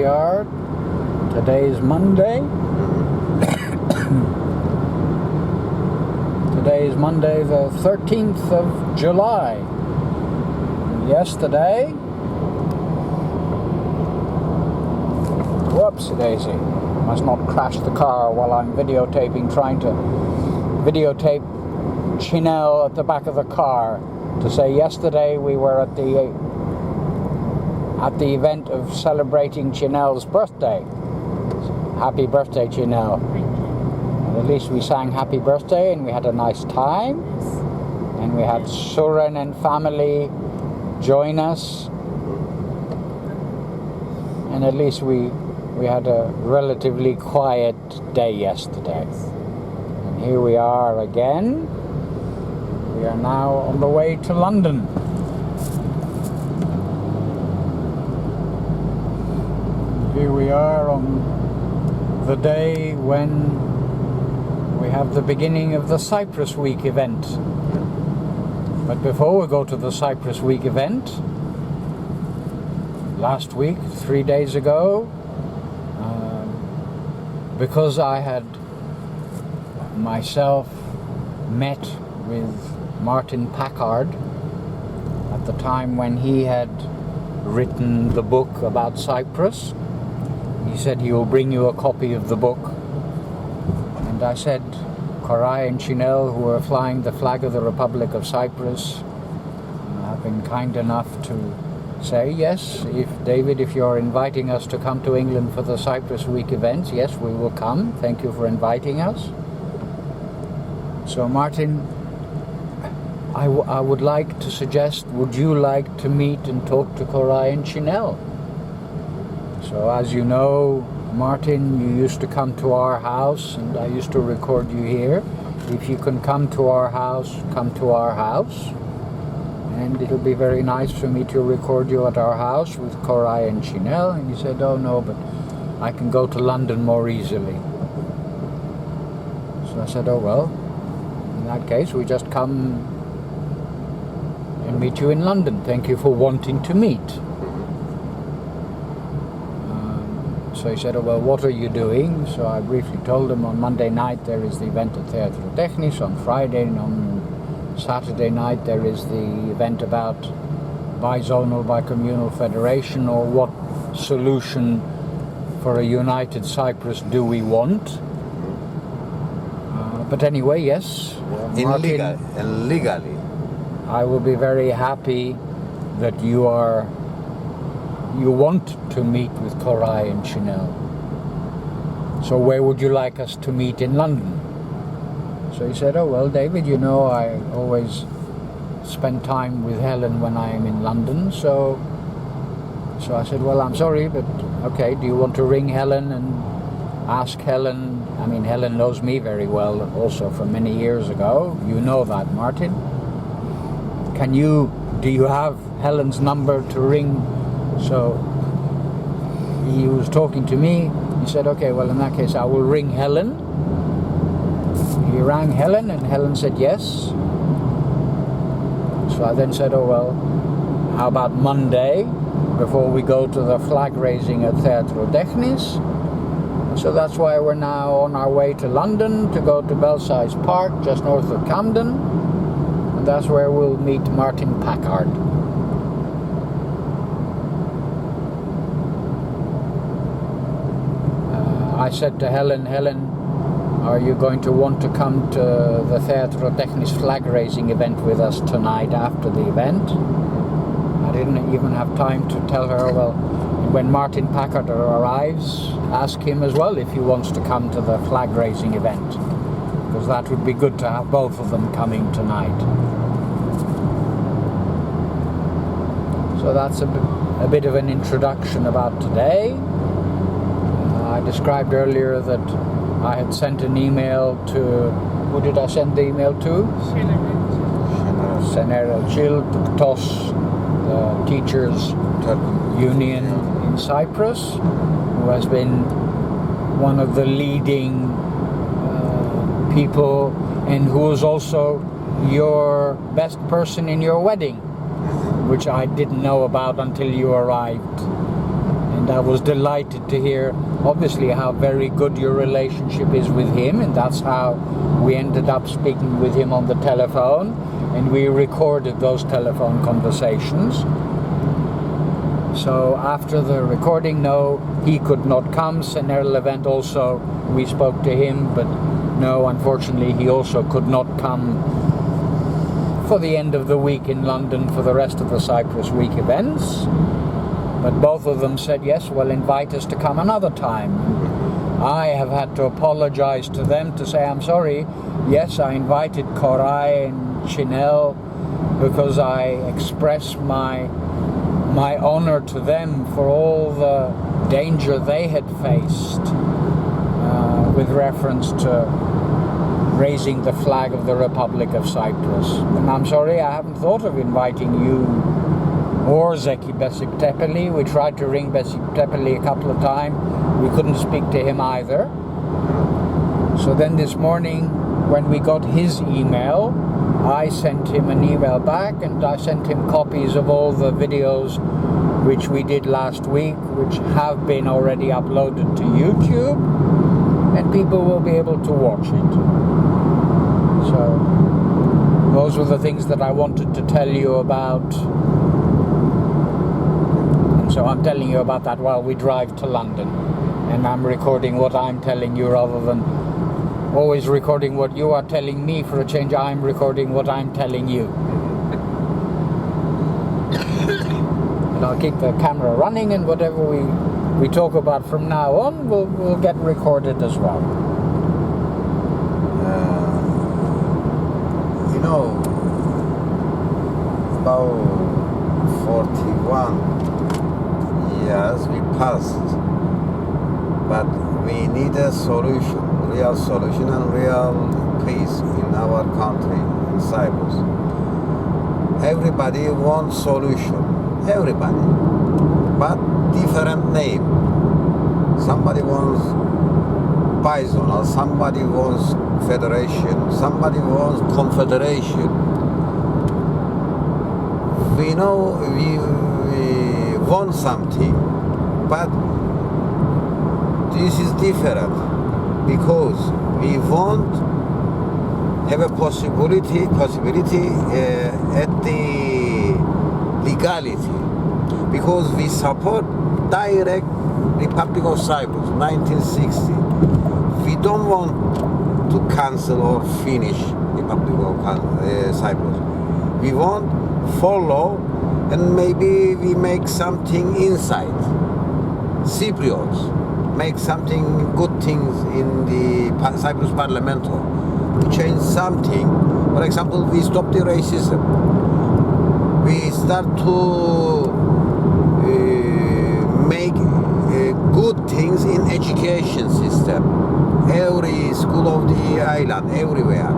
are. Today is Monday. Today is Monday the 13th of July. Yesterday, whoops daisy, must not crash the car while I'm videotaping, trying to videotape Chanel at the back of the car to say yesterday we were at the event of celebrating Chanel's birthday. Happy birthday, Chanel. And at least we sang happy birthday and we had a nice time. And we had Suren and family join us. And at least we had a relatively quiet day yesterday. And here we are again. We are now on the way to London. Here we are on the day when we have the beginning of the Cyprus Week event. But before we go to the Cyprus Week event, last week, 3 days ago, because I had myself met with Martin Packard at the time when he had written the book about Cyprus. He said he will bring you a copy of the book. And I said, Koray and Chanel, who are flying the flag of the Republic of Cyprus, have been kind enough to say, yes, if you're inviting us to come to England for the Cyprus Week events, yes, we will come. Thank you for inviting us. So Martin, I would like to suggest, would you like to meet and talk to Koray and Chanel? So as you know, Martin, you used to come to our house and I used to record you here. If you can come to our house, come to our house. And it'll be very nice for me to record you at our house with Koray and Chanel. And he said, oh no, but I can go to London more easily. So I said, oh well, in that case we just come and meet you in London. Thank you for wanting to meet. So he said, oh well, what are you doing? So I briefly told him on Monday night there is the event at Theatro Technis, on Friday and on Saturday night there is the event about bizonal, bicommunal federation, or what solution for a united Cyprus do we want. But anyway, yes, Martin, legally. I will be very happy that you want to meet with Koray and Chanel. So where would you like us to meet in London? So he said, oh well, David, you know I always spend time with Helen when I am in London. So I said, well, I'm sorry, but okay, do you want to ring Helen and ask Helen? I mean, Helen knows me very well also from many years ago. You know that, Martin. Do you have Helen's number to ring? So he was talking to me. He said, okay, well, in that case, I will ring Helen. He rang Helen, and Helen said yes. So I then said, oh, well, how about Monday, before we go to the flag raising at Theatro Technis? So that's why we're now on our way to London to go to Belsize Park, just north of Camden. And that's where we'll meet Martin Packard. I said to Helen, are you going to want to come to the Theatro Technis flag-raising event with us tonight after the event? I didn't even have time to tell her, well, when Martin Packard arrives, ask him as well if he wants to come to the flag-raising event, because that would be good to have both of them coming tonight. So that's a bit of an introduction about today. I described earlier that I had sent an email to, who did I send the email to? Senera Chil, TOS, the Teachers Union in Cyprus, who has been one of the leading people and who was also your best person in your wedding, which I didn't know about until you arrived. And And I was delighted to hear, obviously, how very good your relationship is with him, and that's how we ended up speaking with him on the telephone, and we recorded those telephone conversations. So after the recording, no, he could not come. Sener Levent also, we spoke to him, but no, unfortunately, he also could not come for the end of the week in London for the rest of the Cyprus Week events. But both of them said, yes, well, invite us to come another time. I have had to apologize to them to say, I'm sorry, yes, I invited Koray and Chanel because I expressed my honor to them for all the danger they had faced with reference to raising the flag of the Republic of Cyprus. And I'm sorry, I haven't thought of inviting you or Zeki Besiktepe'li. We tried to ring Besiktepe'li a couple of times. We couldn't speak to him either. So then this morning, when we got his email, I sent him an email back, and I sent him copies of all the videos which we did last week, which have been already uploaded to YouTube, and people will be able to watch it. So those were the things that I wanted to tell you about. And so I'm telling you about that while we drive to London. And I'm recording what I'm telling you rather than always recording what you are telling me. For a change, I'm recording what I'm telling you. And I'll keep the camera running, and whatever we talk about from now on will get recorded as well. You know, about 41 years we passed, but we need a solution, real solution and real peace in our country, in Cyprus. Everybody wants solution, everybody, but different name. Somebody wants bison, or somebody wants federation, somebody wants confederation. We know we want something, but this is different because we want have a possibility at the legality, because we support direct Republic of Cyprus 1960. We don't want to cancel or finish Republic of Cyprus. We want follow, and maybe we make something inside. Cypriots make something good things in the Cyprus Parliament to change something. For example, we stop the racism. We start to make good things in education system. Every school of the island, everywhere.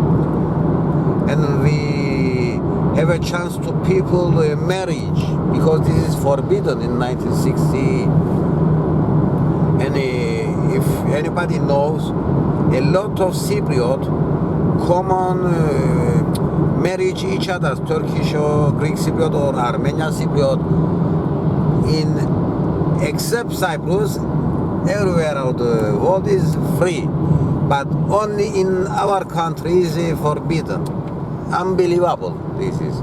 And we have a chance to people marriage, because this is forbidden in 1960. And if anybody knows, a lot of Cypriot come on marriage each other, Turkish or Greek Cypriot or Armenian Cypriot, in except Cyprus, everywhere of the world is free, but only in our country is forbidden. Unbelievable this is.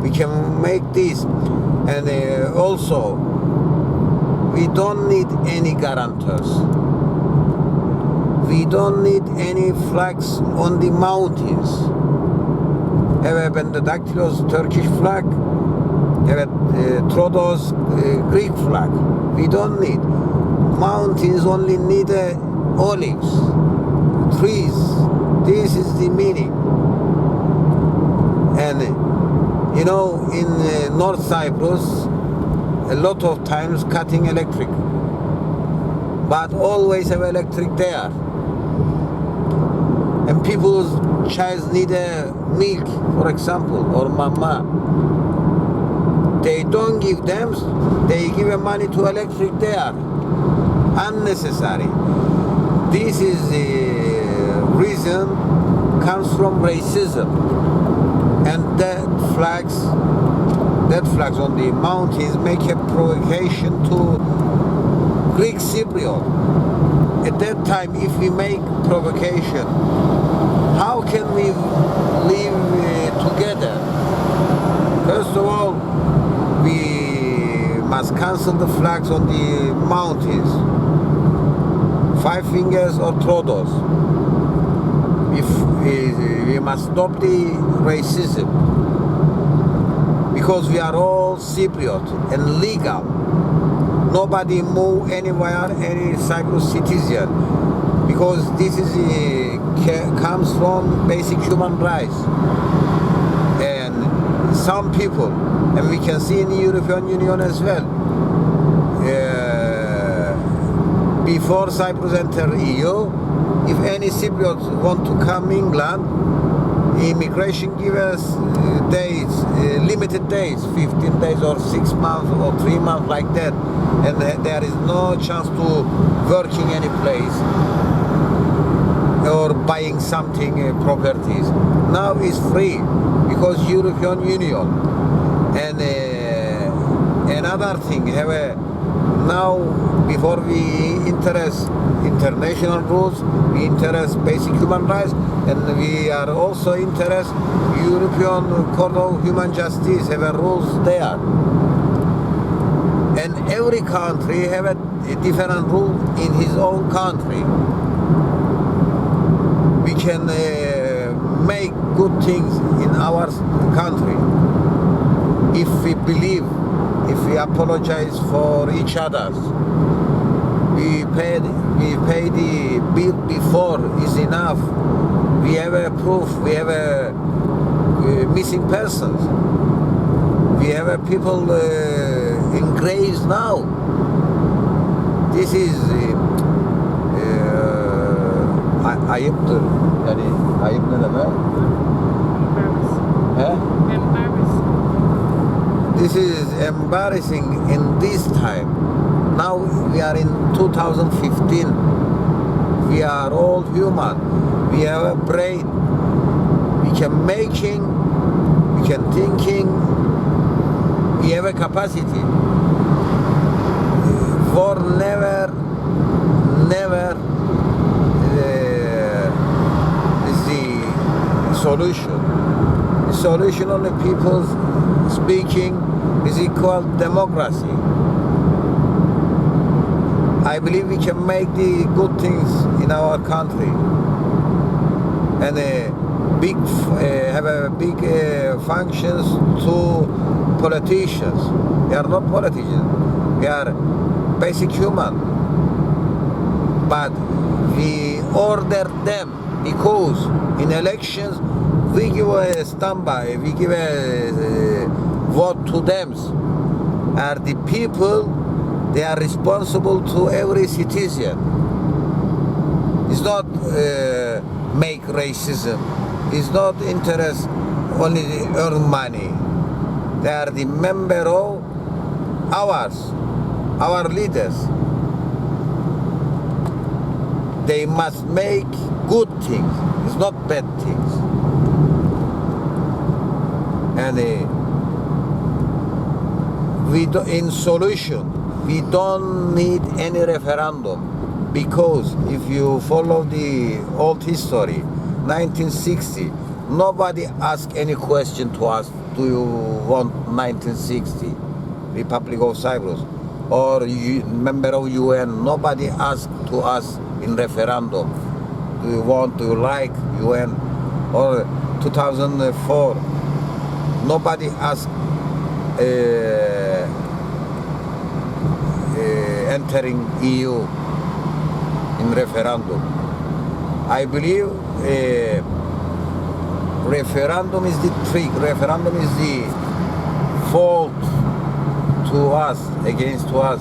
We can make this, and also we don't need any guarantors. We don't need any flags on the mountains. Have a Bendadaktilos Turkish flag, have a Trodos Greek flag. We don't need. Mountains only need olives, trees. This is the meaning. And you know, in North Cyprus, a lot of times cutting electric, but always have electric there. And people's child need milk, for example, or mama. They don't give them, they give money to electric there. Unnecessary. This is the reason comes from racism. And that flags on the mountains make a provocation to Greek Cypriot. At that time, if we make provocation, how can we live together? First of all, we must cancel the flags on the mountains. 5 fingers or Trodos. If we must stop the racism, because we are all Cypriot and legal. Nobody move anywhere, any Cyprus citizen, because this is comes from basic human rights. And some people, and we can see in the European Union as well, before Cyprus enter EU, if any Cypriots want to come England, immigration give us days, limited days, 15 days or 6 months or 3 months like that, and there is no chance to working any place or buying something, properties. Now it's free because European Union. And another thing, now before we interest international rules, we interest basic human rights, and we are also interest European Court of Human Justice have rules there. And every country have a different rule in his own country. We can make good things in our country if we believe, if we apologize for each other. We pay the bill before is enough. We have a proof. We have a missing persons. We have a people in graves now. This is ayıptır. Yani ayıp ne demek? Embarrassing. This is embarrassing in this time. Now we are in 2015. We are all human. We have a brain. We can making. We can thinking. We have a capacity. For never is the solution. The solution on the people speaking is equal democracy. I believe we can make the good things in our country and have a big functions to politicians. They are not politicians. They are basic human. But we order them because in elections we give a standby, we give a vote to them. Are the people, they are responsible to every citizen. It's not make racism. It's not interest only earn money. They are the member of ours, our leaders. They must make good things. It's not bad things. And in solution, we don't need any referendum, because if you follow the old history, 1960, nobody asked any question to us, do you want 1960 Republic of Cyprus or member of UN? Nobody asked to us in referendum, do you want, do you like UN? Or 2004, nobody asked entering EU in referendum. I believe referendum is the trick. Referendum is the fault to us, against to us.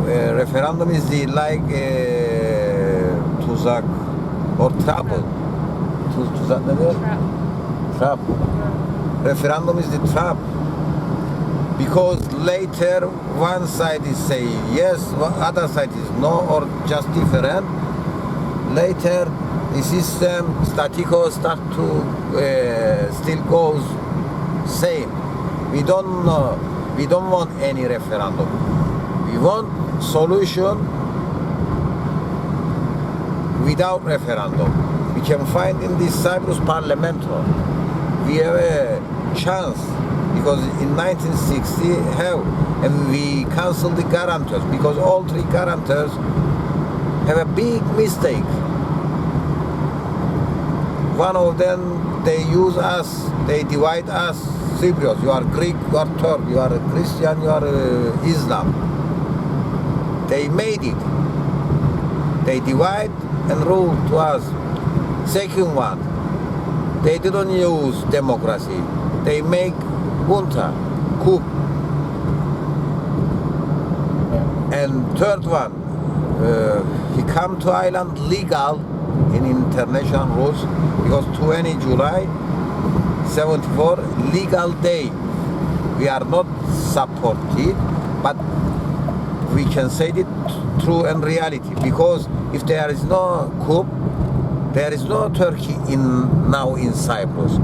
Referendum is the tuzak or trouble. Tuzak ne der? Trap. Referendum is the trap. Because later one side is saying yes, other side is no, or just different. Later the system statico start to still goes same. We don't want any referendum. We want solution without referendum. We can find in this Cyprus Parliament, we have a chance, because in 1960 and we cancelled the guarantors because all three guarantors have a big mistake. One of them, they use us, they divide us, Cypriots. You are Greek, you are Turk, you are Christian, you are Islam. They made it. They divide and rule to us. Second one, they didn't use democracy. They make junta, coup. And third one, he come to island legal in international rules because 20 July 74 legal day. We are not supported, but we can say it true and reality, because if there is no coup, there is no Turkey now in Cyprus.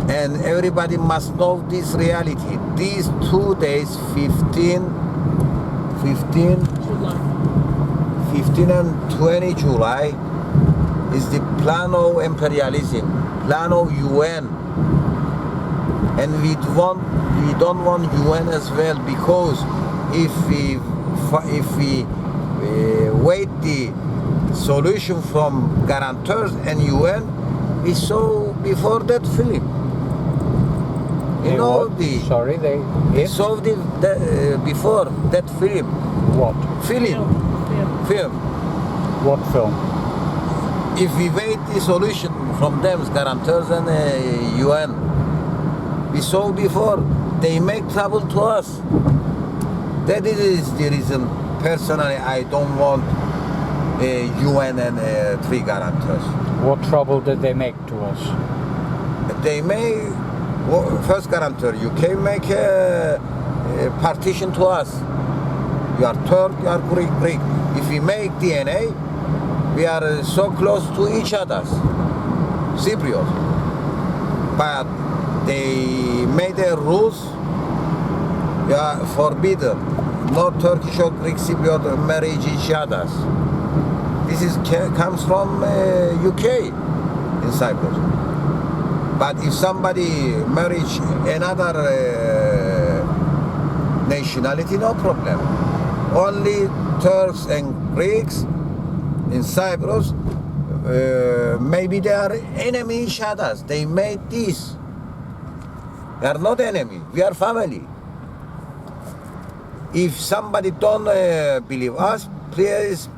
And everybody must know this reality. These 2 days, 15 and 20 July, is the plan of imperialism, plan of UN. And we don't want UN as well, because if we wait the solution from guarantors and UN, we saw before that film. You know the sorry, we saw the before that film. What? Film. What film? If we wait the solution from them, guarantors and UN, we saw before they make trouble to us. That is the reason. Personally, I don't want UN and three guarantors. What trouble did they make to us? They may first guarantor UK make a partition to us. You are Turk, you are Greek. If we make DNA, we are so close to each other, Cypriot. But they made a rules, forbidden. No Turkish or Greek Cypriot marry each other. This comes from UK in Cyprus. But if somebody marries another nationality, no problem. Only Turks and Greeks in Cyprus, maybe they are enemy each other. They made this. They are not enemy. We are family. If somebody don't believe us, please,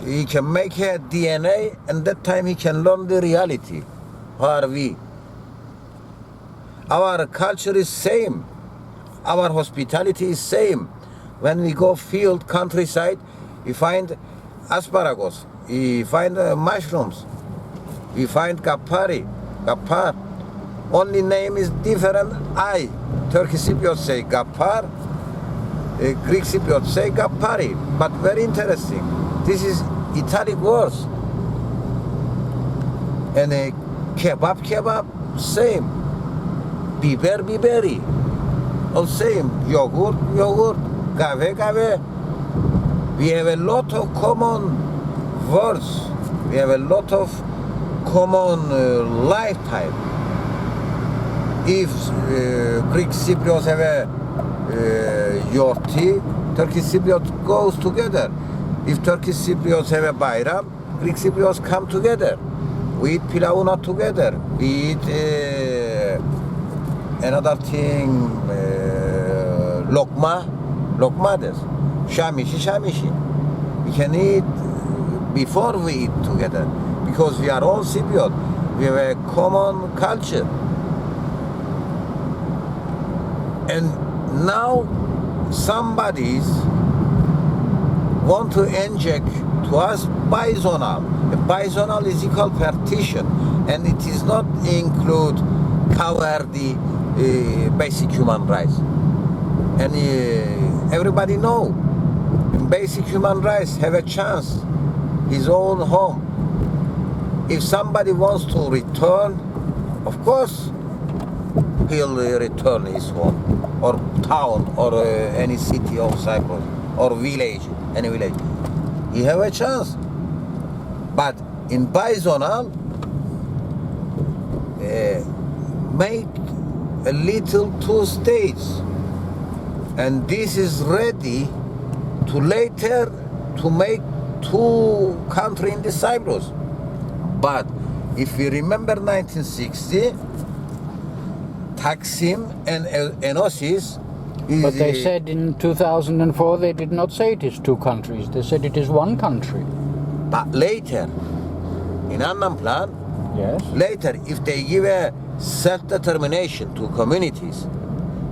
he can make a DNA, and that time he can learn the reality. Who are we? Our culture is same. Our hospitality is same. When we go field, countryside, we find asparagus, we find mushrooms, we find gappar. Only name is different. Turkish Cypriots say gappar, Greek Cypriots say gappari. But very interesting. This is Italic words. And kebab, same. Biberi, all same. Yogurt, gave. We have a lot of common words. We have a lot of common lifetime. If Greek Cypriots have a yorti, Turkish Cypriots goes together. If Turkish Cypriots have a bayram, Greek Cypriots come together. We eat pilauna together. We eat another thing, lokmades, shamishi. We can eat before we eat together, because we are all Cypriot. We have a common culture. And now somebody's want to inject to us bizonal. A bizonal is equal partition, and it is not include cover the basic human rights. And everybody know, basic human rights have a chance, his own home. If somebody wants to return, of course, he'll return his home, or town, or any city of Cyprus, or village, any village. He have a chance. But in bizonal, make a little 2 states, and this is ready to later to make 2 country in the Cyprus. But if we remember 1960, Taksim and Enosis is... But they said in 2004 they did not say it is 2 countries. They said it is 1 country. But later, in Annan plan, Yes. later, if they give a self-determination to communities,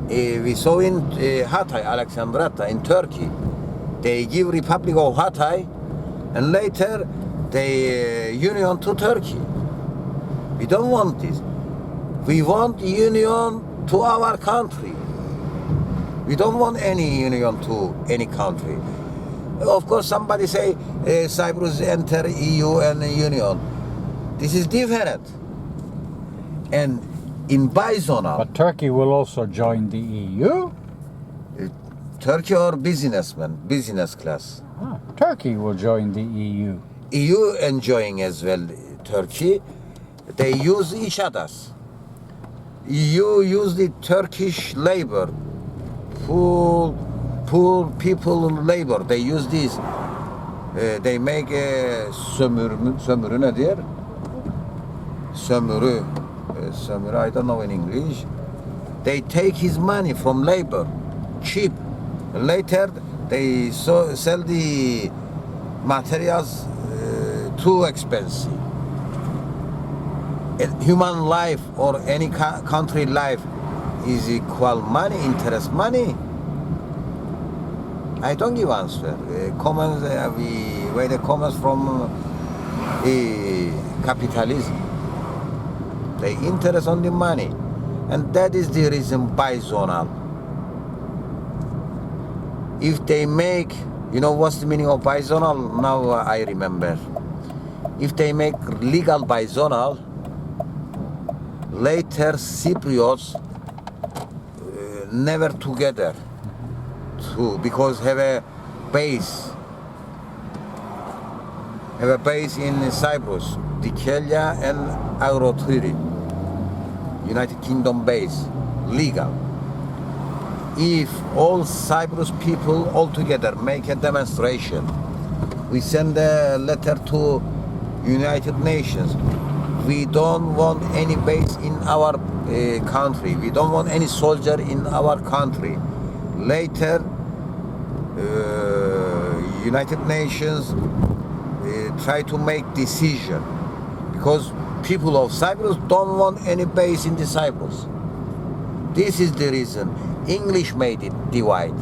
we saw in Hatay, Alexandrata, in Turkey, they give Republic of Hatay, and later they union to Turkey. We don't want this. We want union to our country. We don't want any union to any country. Of course, somebody say Cyprus enter EU and union. This is different. And in bizonal, But Turkey will also join the EU. Turkey or businessman, business class. Turkey will join the EU. EU enjoying as well Turkey. They use each other's. EU use the Turkish labor, poor people labor. They use this. They make a sömürü nedir? Sömürü. Sömürü, I don't know in English. They take his money from labor, cheap. Later, they sell the materials too expensive. Human life or any country life is equal money, interest money. I don't give answer. Comments, we wait the comments from capitalism. They interest on the money, and that is the reason bizonal. If they make, you know what's the meaning of bizonal? Now I remember. If they make legal bizonal, later Cypriots never together too, because have a base in Cyprus, Dikelia and Agrothiri, United Kingdom base, legal. If all Cyprus people all together make a demonstration, we send a letter to United Nations. We don't want any base in our country. We don't want any soldier in our country. Later, United Nations try to make decision, because people of Cyprus don't want any base in the Cyprus. This is the reason. English made it divide.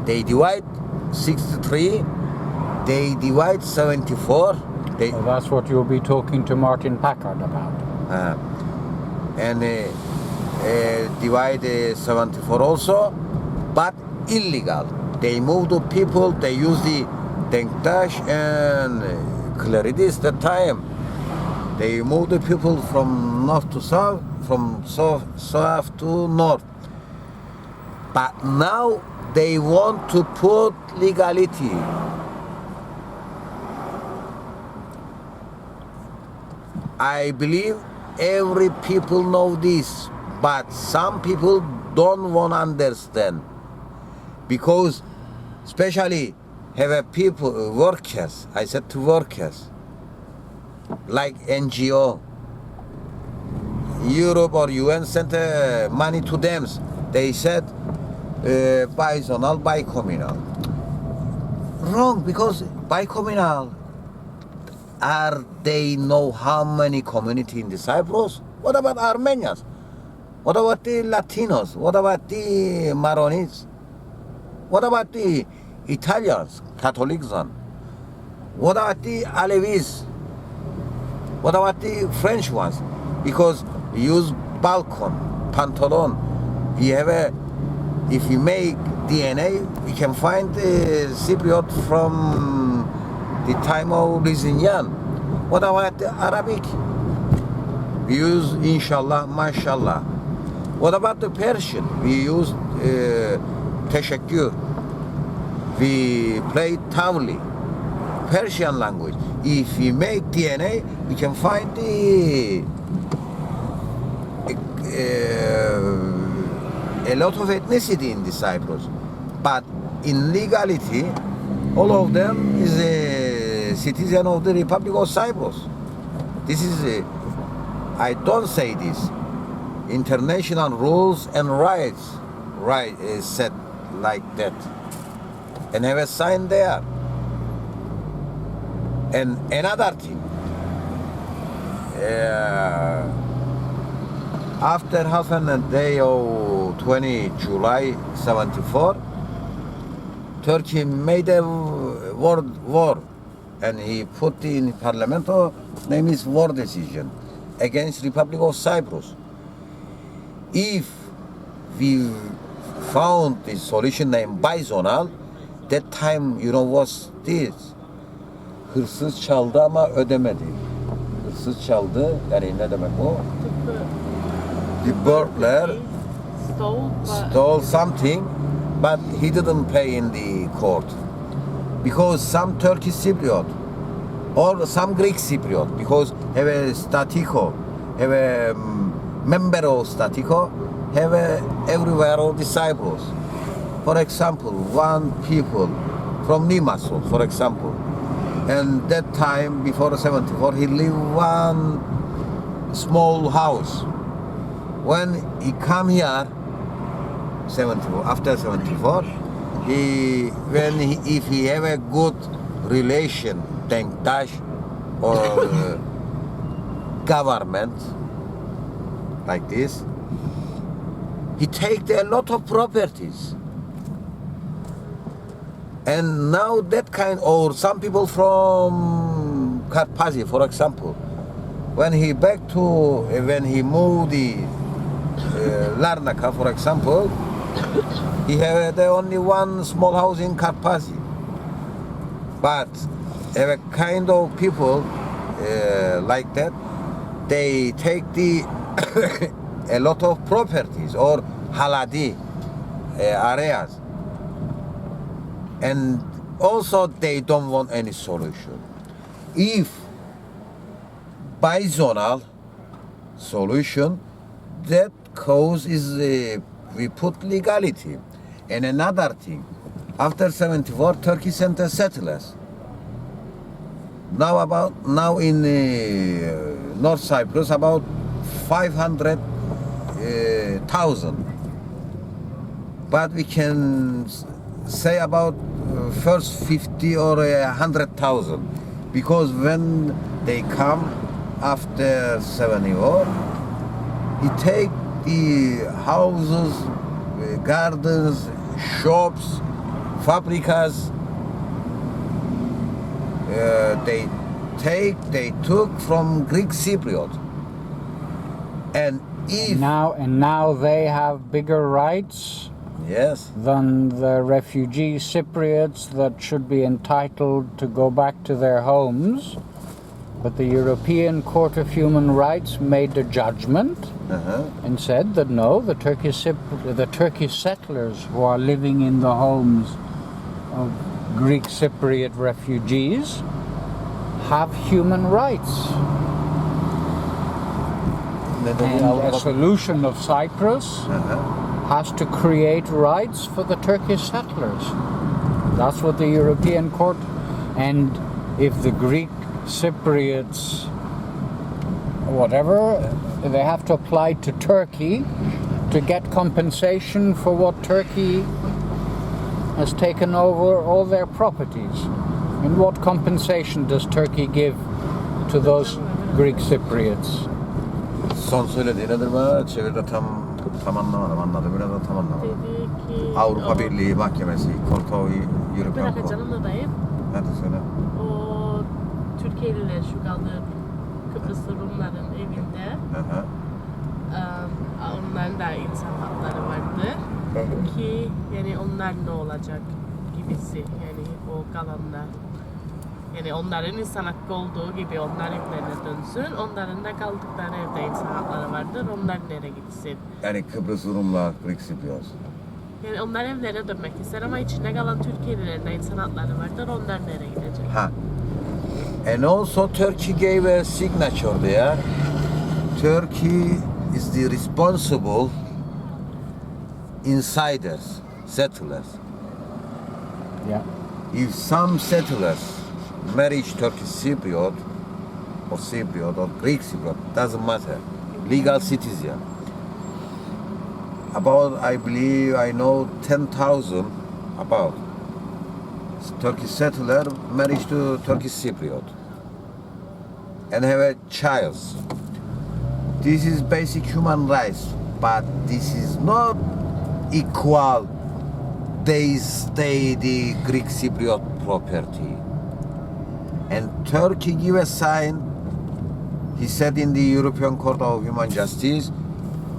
They divide 63, they divide 74. So that's what you'll be talking to Martin Packard about. And divide 74 also, but illegal. They move the people, they use the Denktash and Claridis that time. They move the people from north to south, from south to north. But now they want to put legality. I believe every people know this, but some people don't want to understand, because especially have a people, workers, I said to workers, like NGO, Europe or UN sent money to them. They said bizonal, bicommunal. Wrong, because bicommunal, are they know how many community in the Cyprus? What about Armenians? What about the Latinos? What about the Maronis? What about the Italians, Catholics? What about the Alevis? What about the French ones? Because you use balcon, pantalon. You have a, if you make DNA, we can find the Cypriot from the time of Byzantine. What about the Arabic? We use inshallah, mashallah. What about the Persian? We use teşekkür. We play tavli. Persian language. If we make DNA, we can find a lot of ethnicity in the Cyprus. But in legality, all of them is a citizen of the Republic of Cyprus. This is I don't say this. International rules and rights, is set like that, and have a sign there. And another thing, after half a day of 20 July 74, Turkey made a war, and he put in Parliament, name is war decision against Republic of Cyprus. If we found the solution named bizonal, that time you know what's this? Hırsız çaldı ama ödemedi. Hırsız çaldı, yani ne demek o? The burglar stole something, but he didn't pay in the court. Because some Turkish Cypriot or some Greek Cypriot, because have a statico, have a member of statico, have a everywhere of the Cyprus. For example, one people from Limassol, for example, and that time before 74, he lived one small house. When he come here, 74, after 74, if he have a good relation, denktaş or government like this, he take a lot of properties. And now that kind, or some people from Karpazi, for example, when he moved the Larnaca, for example, he had only one small house in Karpazi. But have a kind of people like that, they take a lot of properties or haladi areas. And also they don't want any solution. If bizonal solution, that cause is we put legality. And another thing, after 74, Turkey sent a settlers. Now in North Cyprus about 500,000. But we can say about first 50 or 100,000, because when they come after 74, he take the houses, gardens, shops, fabricas. They took from Greek Cypriot, and now they have bigger rights. Yes. Than the refugee Cypriots that should be entitled to go back to their homes. But the European Court of Human Rights made a judgment and said that no, the Turkish settlers who are living in the homes of Greek Cypriot refugees have human rights. And a solution of Cyprus has to create rights for the Turkish settlers. That's what the European Court, and if the Greek Cypriots, whatever, they have to apply to Turkey to get compensation for what Turkey has taken over all their properties. And what compensation does Turkey give to those Greek Cypriots? Son söylediği nedir be? Çevirde tam anlamadım, anladım. Biraz da tam anlamadım. Dedi ki Avrupa Birliği Mahkemesi, Korto European bir dakika Court. canım da dayım. Hadi söyle. O Türkiye'liler şu kaldı Kıbrıslı Rumların evinde. Onların da insan hakları vardı. Ki yani onlar ne olacak gibisi, yani o kalanlar. Yani onların insan hakkı olduğu gibi onlar evlerine dönsün. Onların da kaldıkları evde insan hakları vardır. Onlar nereye gitsin? Yani Kıbrıs Rumlar, Greek Cypriots. Yani onlar evlere dönmek ister ama içinde kalan Türkiye'lilerin de insan hakları vardır. Onlar nereye gidecek? Ha. And also Turkey gave a signature there. Turkey is the responsible insiders, settlers. Yeah. If some settlers marry Turkish Cypriot or Greek Cypriot, doesn't matter. Legal citizen. About, I believe, I know 10,000 about Turkish settler marriage to Turkish Cypriot and have a child. This is basic human rights, but this is not equal. They stay the Greek Cypriot property. And Turkey give a sign. He said in the European Court of Human Justice,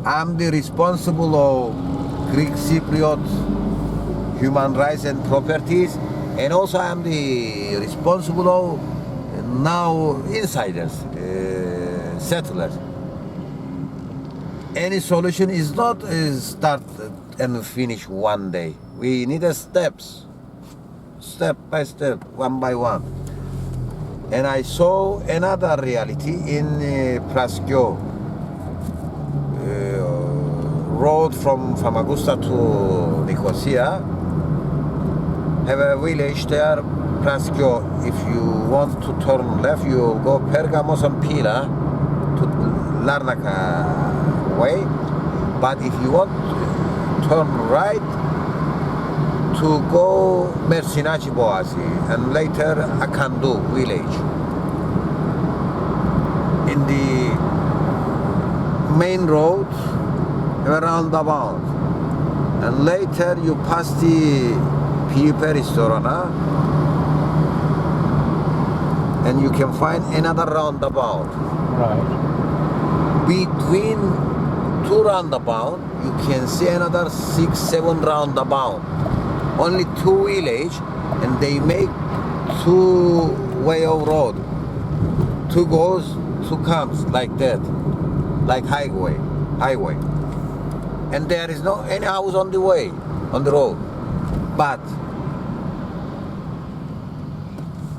I'm the responsible of Greek Cypriot human rights and properties, and also I'm the responsible of now insiders, settlers. Any solution is not start and finish one day. We need a steps, step by step, one by one. And I saw another reality in Praskyo, road from Famagusta to Nicosia. Have a village there, Praskyo. If you want to turn left, you go Pergamos and Pila to Larnaca way. But if you want to turn right, to go Mersinaci Boğazı and later Akandu village. In the main road, around about, and later you pass the Pipe restaurant, and you can find another roundabout. Right. Between two roundabout, you can see another 6-7 roundabout. Only two village, and they make two way of road. Two goes, two comes, like that, like highway. And there is no any house on the way, on the road. But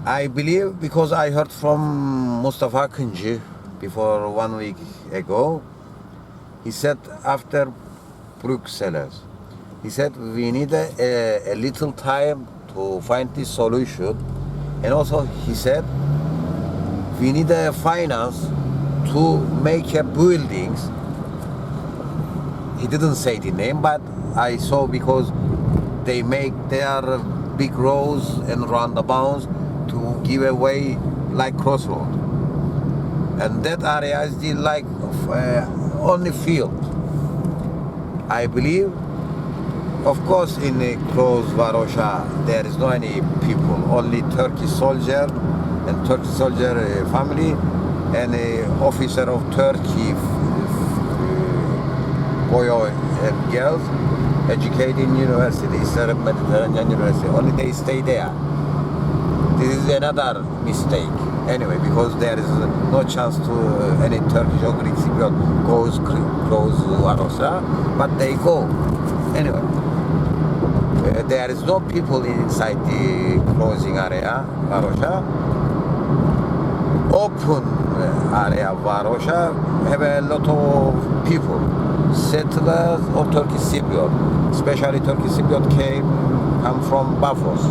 I believe, because I heard from Mustafa Akıncı before 1 week ago, he said after Bruxelles, he said we need a little time to find this solution, and also he said we need a finance to make a buildings. He didn't say the name, but I saw, because they make their big roads and roundabouts to give away like crossroad, and that area is the like only field. I believe, of course, in a close Varosha there is no any people, only Turkish soldier and Turkish soldier family and a officer of Turkey, boy and girls, educated in university, Eastern Mediterranean University. Only they stay there. This is another mistake. Anyway, because there is no chance to any Turkish or Greek Cypriot goes close Varosha, but they go. Anyway, there is no people inside the closing area, Varosha. Open area, Varosha, have a lot of people, settlers or Turkish Cypriot. Especially Turkish Cypriot come from Bafos.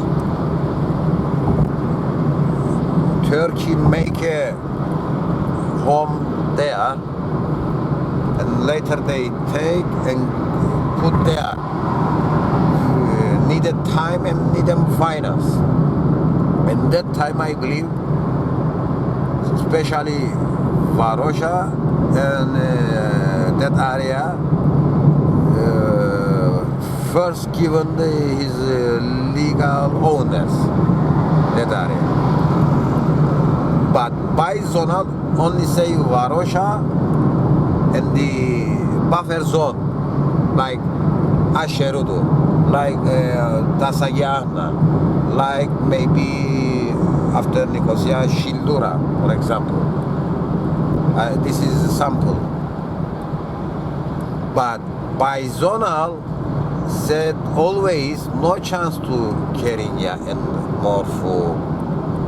Turkey make a home there, and later they take and put there. Needed time and needed finance. And that time, I believe, especially Varosha and that area, first given his legal owners, that area. But by zonal, only say Varosha and the buffer zone, like Asherudu, like Dasagana, like maybe after Nicosia, Shildura, for example. This is a sample. But by zonal said always no chance to Kerinya and Morpho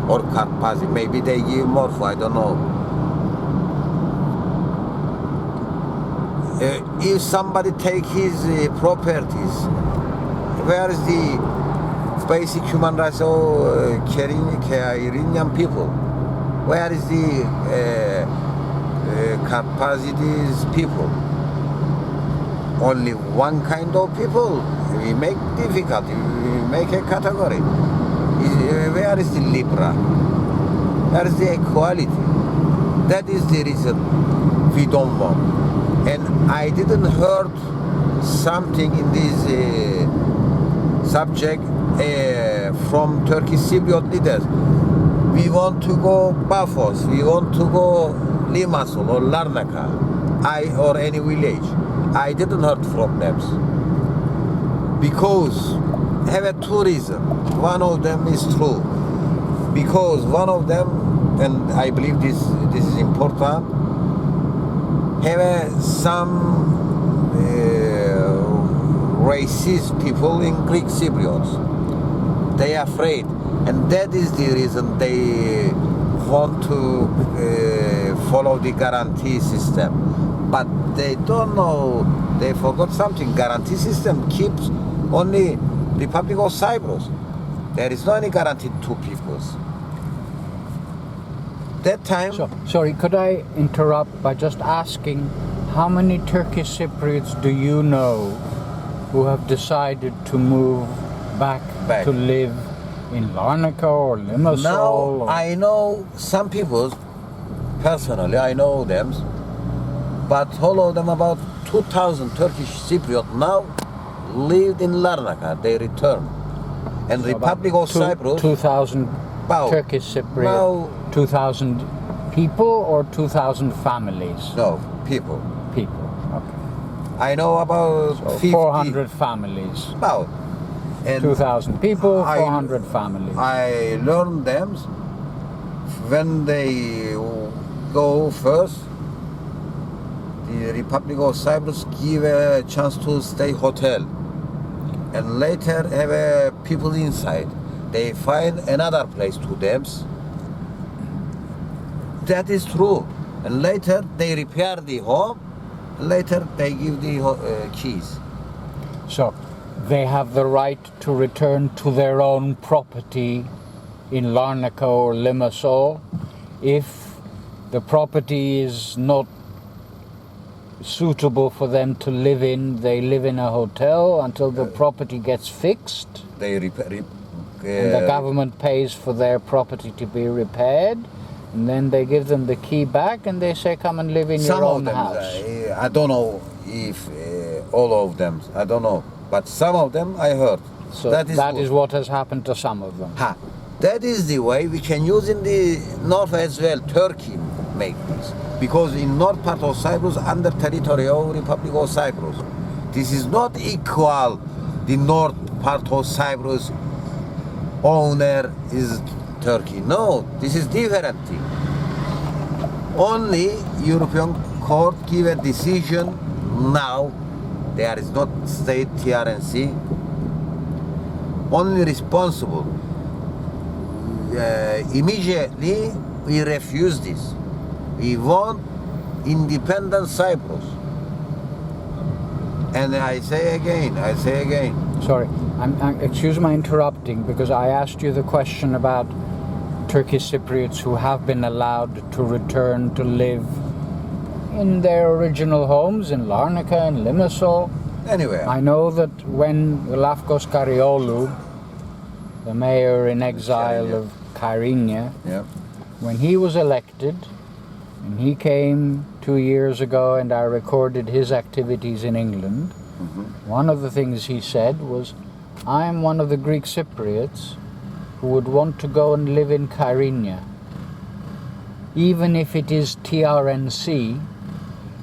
or Karpazi. Maybe they give Morpho, I don't know. If somebody take his properties, where is the basic human rights of Kerinyan people? Where is the Karpazides people? Only one kind of people. We make difficult. We make a category. Where is the Libra? Where is the equality? That is the reason we don't want. And I didn't heard something in this subject from Turkish Cypriot leaders. We want to go Bafos. We want to go Limassol or Larnaca, or any village. I didn't heard from them because have a two reasons. One of them is true, because one of them, and I believe this is important, have some racist people in Greek Cypriots. They are afraid, and that is the reason they want to follow the guarantee system. But they don't know, they forgot something. Guarantee system keeps only Republic of Cyprus. There is no any guarantee to peoples. That time... Sorry, could I interrupt by just asking, how many Turkish Cypriots do you know who have decided to move back. to live in Larnaca or Limassol? Now, I know some people, personally, I know them, but all of them, about 2,000 Turkish Cypriot now lived in Larnaca. They returned. And So Republic of Cyprus... 2,000 About- Turkish Cypriot, now- 2,000 people or 2,000 families? No, people. People, okay. I know about So 50. 400 families. About. And 2,000 people, I- 400 families. I learned them when they go first. The Republic of Cyprus give a chance to stay hotel, and later have people inside. They find another place to them. That is true. And later they repair the home. Later they give the keys. So they have the right to return to their own property in Larnaca or Limassol if the property is not suitable for them to live in. They live in a hotel until the property gets fixed, They repair. and the government pays for their property to be repaired, and then they give them the key back and they say, come and live in your Some of own them, house. I don't know if all of them, I don't know, but some of them I heard. So that that good. is what has happened to some of them. Ha. That is the way we can use in the north as well. Turkey make this, because in north part of Cyprus under territory of Republic of Cyprus, this is not equal. The north part of Cyprus owner is Turkey. No, this is different thing. Only European court give a decision now. There is not state TRNC. Only responsible. Immediately we refuse this. We want independent Cyprus. And I say again. Sorry, excuse my interrupting, because I asked you the question about Turkish Cypriots who have been allowed to return to live in their original homes in Larnaca and Limassol. Anyway, I know that when Lafkos Kariolu, the mayor in exile of Kyrenia, yeah. when he was elected, and he came 2 years ago and I recorded his activities in England, one of the things he said was, I am one of the Greek Cypriots who would want to go and live in Kyrenia. Even if it is TRNC,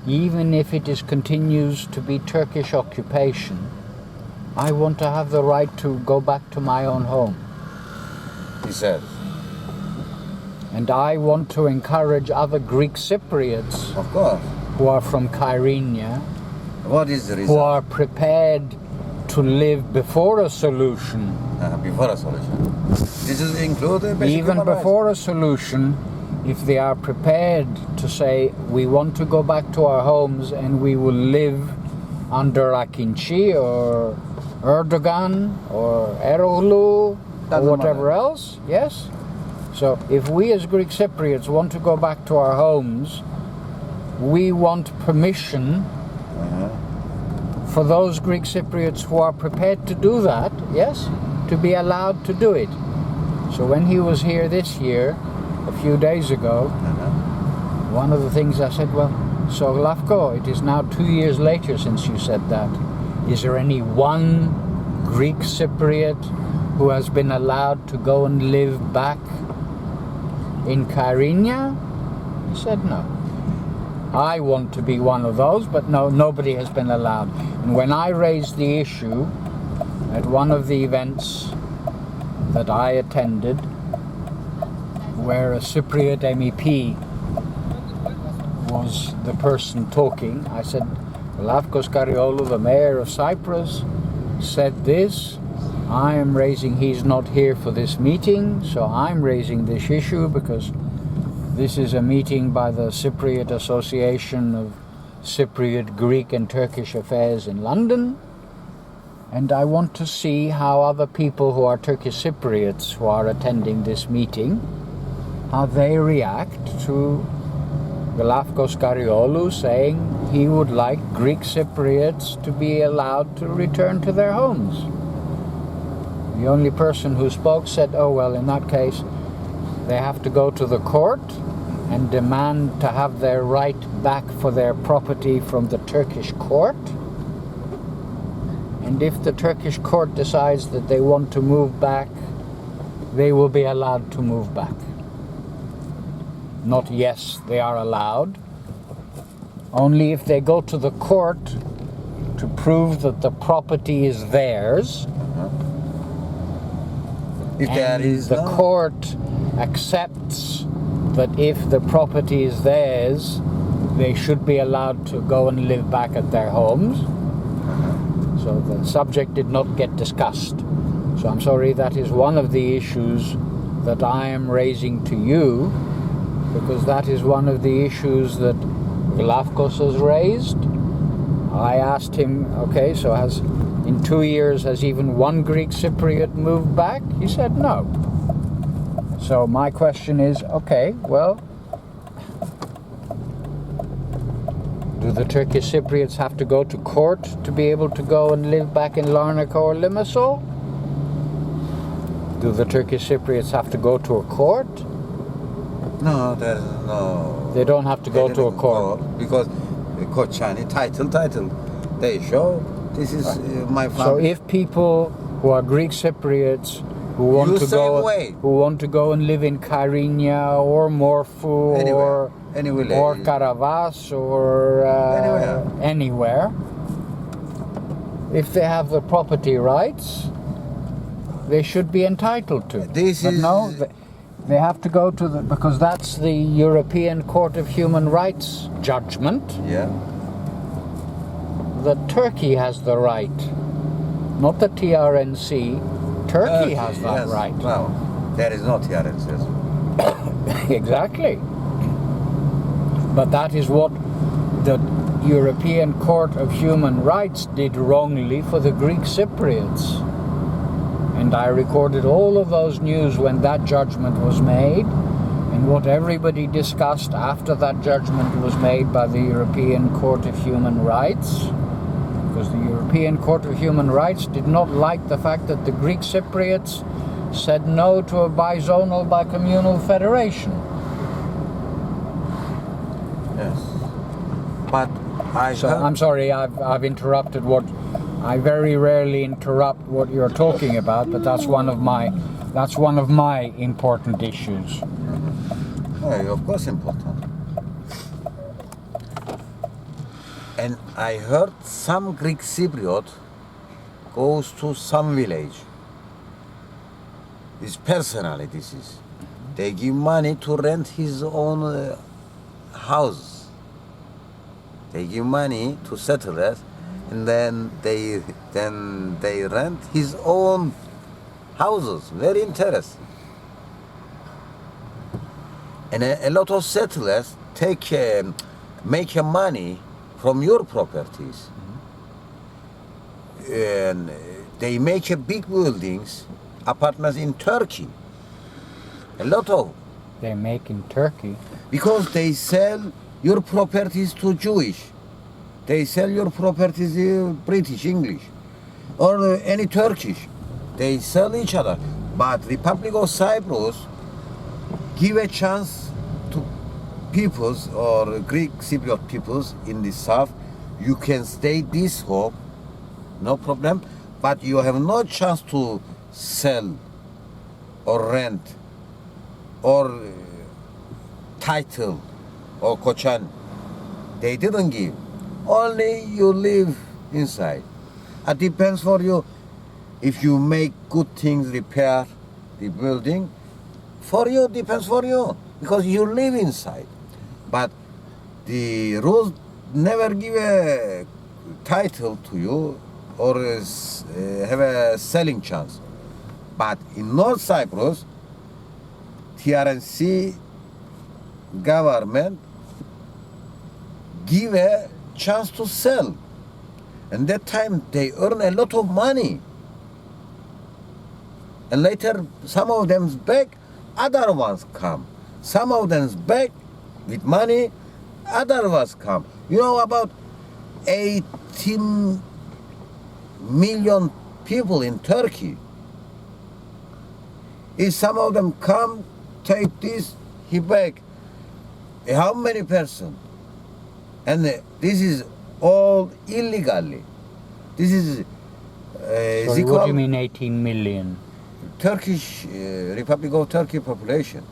even if it is continues to be Turkish occupation, I want to have the right to go back to my own home. He said. And I want to encourage other Greek Cypriots Of course. who are from Kyrenia, What is the who reason? are prepared to live before a solution, Before a solution. This is included. even before a solution, if they are prepared to say, we want to go back to our homes and we will live under Akinci or Erdogan or Eroglu or Doesn't whatever matter. else, yes? So if we as Greek Cypriots want to go back to our homes, we want permission for those Greek Cypriots who are prepared to do that, yes, to be allowed to do it. So when he was here this year, a few days ago, one of the things I said, well, so Lavko, it is now 2 years later since you said that. Is there any one Greek Cypriot who has been allowed to go and live back in Kyrenia? He said no. I want to be one of those, but no, nobody has been allowed. And when I raised the issue at one of the events that I attended, where a Cypriot MEP was the person talking, I said, Lavkos Kariolu, the mayor of Cyprus, said this. I am raising, he's not here for this meeting, so I'm raising this issue because this is a meeting by the Cypriot Association of Cypriot, Greek and Turkish Affairs in London. And I want to see how other people who are Turkish Cypriots who are attending this meeting, how they react to Lavkos Kariolu saying he would like Greek Cypriots to be allowed to return to their homes. The only person who spoke said, oh well, in that case they have to go to the court and demand to have their right back for their property from the Turkish court. And if the Turkish court decides that they want to move back, they will be allowed to move back. Not yes, they are allowed. Only if they go to the court to prove that the property is theirs, If there and is the no, court accepts that if the property is theirs, they should be allowed to go and live back at their homes. So the subject did not get discussed. So I'm sorry, that is one of the issues that I am raising to you, because that is one of the issues that Lavkos has raised. I asked him, okay, so in 2 years has even one Greek Cypriot moved back? He said no. So my question is, okay, well, do the Turkish Cypriots have to go to court to be able to go and live back in Larnaca or Limassol? Do the Turkish Cypriots have to go to a court? no, there is no. They don't have to go to a court. Because Koçani title. They show this is my family. So if people who are Greek Cypriots who want You to same go way. who want to go and live in Kyrenia or Morphu Anywhere. Any village. or Karavas or anywhere, if they have the property rights, they should be entitled to. This but is- no, they have to go to because that's the European Court of Human Rights judgment. Yeah. That Turkey has the right, not the TRNC. Turkey has that yes. right. Well, there is no TRNC. Exactly. But that is what the European Court of Human Rights did wrongly for the Greek Cypriots. And I recorded all of those news when that judgment was made, and what everybody discussed after that judgment was made by the European Court of Human Rights. Because the European Court of Human Rights did not like the fact that the Greek Cypriots said no to a bizonal bicommunal federation. Yes. But So I'm sorry, I've interrupted what I very rarely interrupt what you're talking about, but that's one of my important issues. Of course important. And I heard some Greek Cypriot goes to some village. This personally, this is. They give money to rent his own house. They give money to settlers, and then they rent his own houses. Very interesting. And a lot of settlers make money from your properties, and they make big buildings, apartments in Turkey. A lot of. They make in Turkey. Because they sell your properties to Jewish. They sell your properties to British, English, or any Turkish. They sell each other. But Republic of Cyprus give a chance to peoples or Greek Cypriot peoples in the south. You can stay this home, no problem, but you have no chance to sell or rent or title or kochan. They didn't give. Only you live inside. It depends for you. If you make good things, repair the building, for you, depends for you, because you live inside. But the rules never give a title to you or have a selling chance. But in North Cyprus, TRNC government give a chance to sell. And that time they earn a lot of money. And later some of them back, other ones come. Some of them back with money, other ones come. You know, about 18 million people in Turkey. If some of them come, take this, he back. How many persons? And this is all illegally. This is Sorry, what do you mean 18 million? Turkish Republic of Turkey population.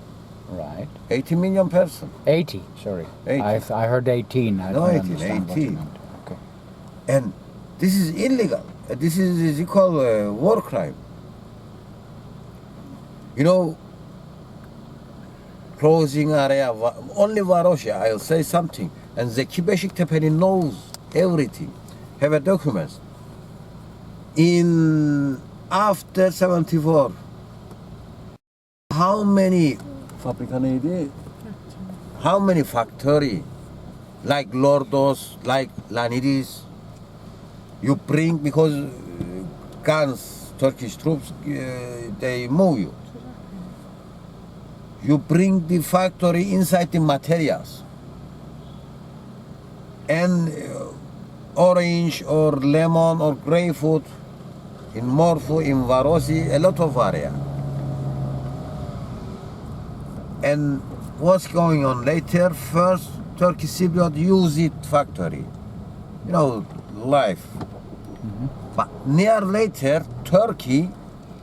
Right. 80 million persons. 80, sorry. 80. I heard 18. I No, don't 18, understand what you 18. meant. Okay. And this is illegal. This is equal war crime. You know, closing area, only Varosha, I'll say something. And Zeki Beşiktepe'li knows everything. Have a document. In after 74, how many fabrika neydi? How many factory, like Lordos, like Lanidis, you bring, because guns, Turkish troops, they move you. You bring the factory inside the materials. And orange or lemon or grapefruit in Morpho, in Varosi, a lot of area. And what's going on later? First, Turkey Cypriot use it factory. You know, life. Mm-hmm. But near later, Turkey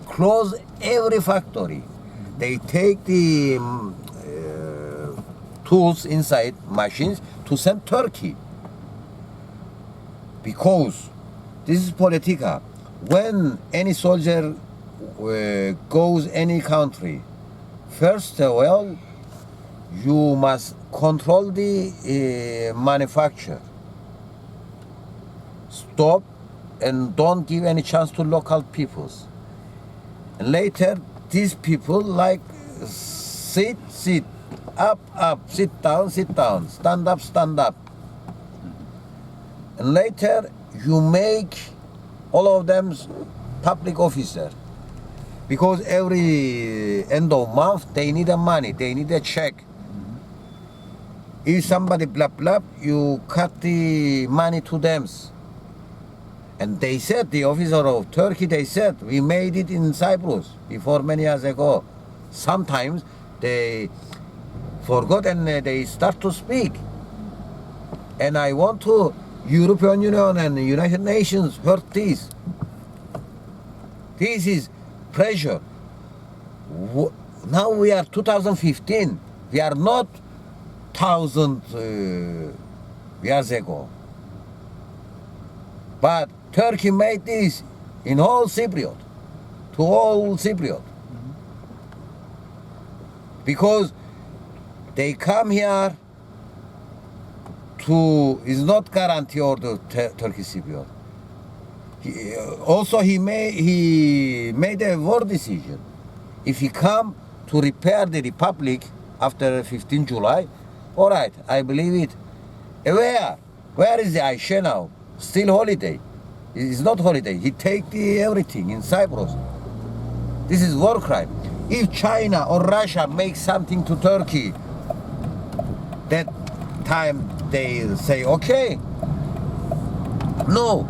close every factory. They take the tools inside machines to send Turkey. Because this is politica. When any soldier goes any country, first of all, you must control the manufacture. Stop and don't give any chance to local peoples. And later, these people like sit, up, sit down, stand up. And later, you make all of them public officer. Because every end of month, they need a money, they need a check. If somebody blah, you cut the money to them. And they said, the officer of Turkey, they said, we made it in Cyprus before many years ago. Sometimes they forgot and they start to speak. And I want to, European Union and the United Nations heard this. This is pressure. Now we are 2015. We are not 1,000 years ago. But Turkey made this in all Cypriot, to all Cypriot. because they come here to is not guarantee or the Turkish Cypriot. He made a war decision. If he come to repair the republic after 15 July, all right, I believe it. Where is the Ayşe now? Still holiday. It's not holiday. He take everything in Cyprus. This is war crime. If China or Russia make something to Turkey, that time they say okay. No,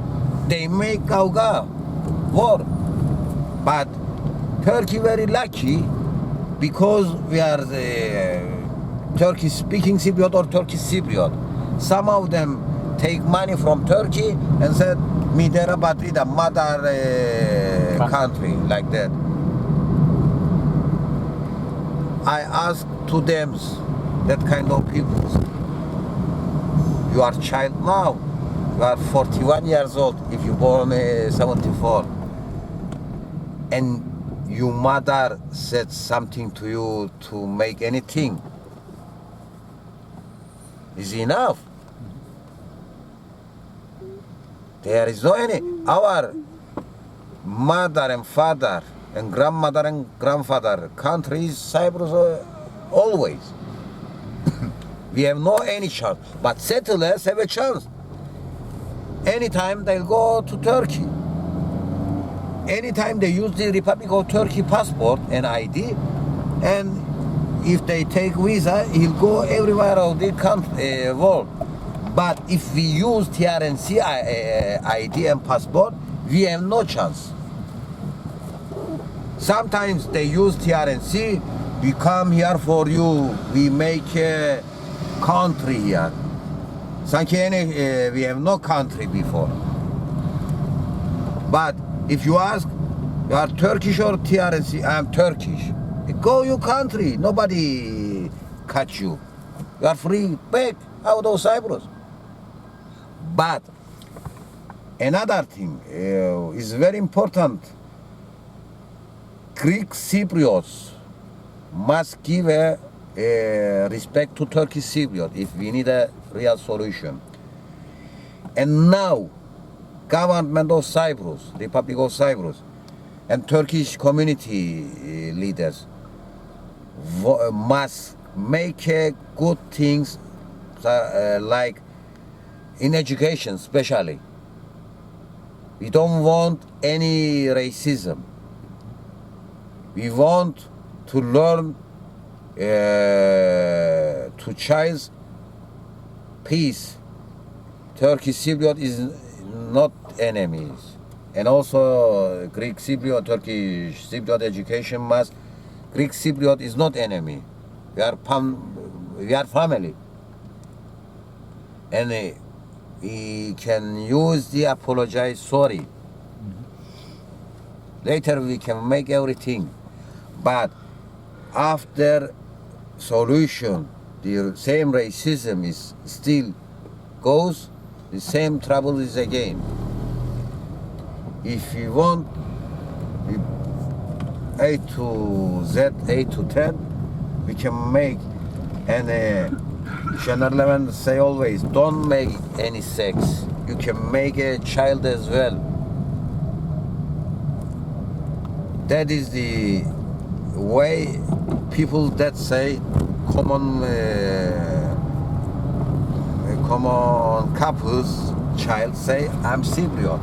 they make kavga, war. But Turkey very lucky because we are the Turkish speaking Cypriot or Turkish Cypriot. Some of them take money from Turkey and said Midera Batri, the mother country, like that. I asked to them, that kind of people, you are child now, you are 41 years old if you born 74, and your mother said something to you to make anything, is enough. There is no any. Our mother and father and grandmother and grandfather country is Cyprus always. We have no any chance, but settlers have a chance. Anytime they'll go to Turkey. Anytime they use the Republic of Turkey passport and ID, and if they take visa, he'll go everywhere of the country, world. But if we use TRNC ID and passport, we have no chance. Sometimes they use TRNC, we come here for you, we make a country here. We have no country before. But if you ask, you are Turkish or TRNC? I am Turkish. Go your country, nobody catch you. You are free, back out of Cyprus. But another thing is very important. Greek Cypriots must give a respect to Turkish Cypriot if we need a real solution. And now, government of Cyprus, Republic of Cyprus, and Turkish community leaders must make good things like in education especially. We don't want any racism. We want to learn to child's peace. Turkish Cypriot is not enemies. And also Greek Cypriot, Turkish Cypriot education must. Greek Cypriot is not enemy. We are family. And we can use the apologize, sorry. Mm-hmm. Later we can make everything. But after solution, the same racism is still goes, the same trouble is again. If you want A to Z, A to 10, we can make, and General say always, don't make any sex. You can make a child as well. That is the way people that say common couples child say I'm Cypriot,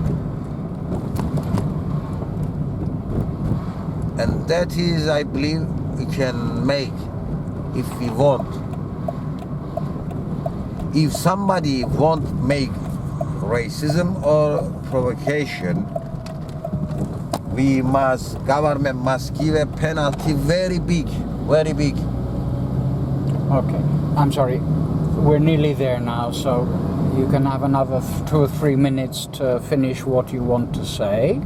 and that is, I believe, we can make if we want. If somebody won't make racism or provocation, government must give a penalty very big, very big. Okay, I'm sorry. We're nearly there now, so you can have another 2 or 3 minutes to finish what you want to say,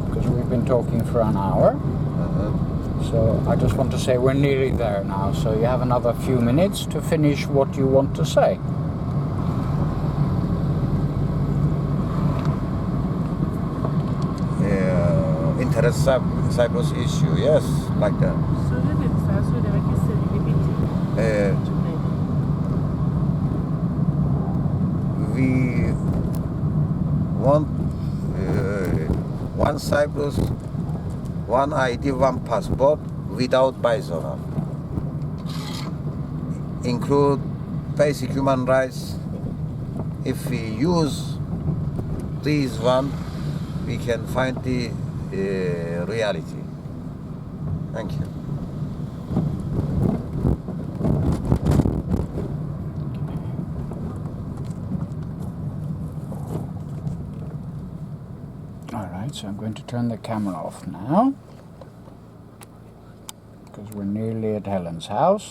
because we've been talking for an hour. So I just want to say we're nearly there now, so you have another few minutes to finish what you want to say. Interest Cyprus issue, yes, like that. Söyle dedi, sen söylemek we want one Cyprus, one ID, one passport without bisonar. Include basic human rights. If we use these one, we can find the reality. Thank you. Alright, so I'm going to turn the camera off now, because we're nearly at Helen's house.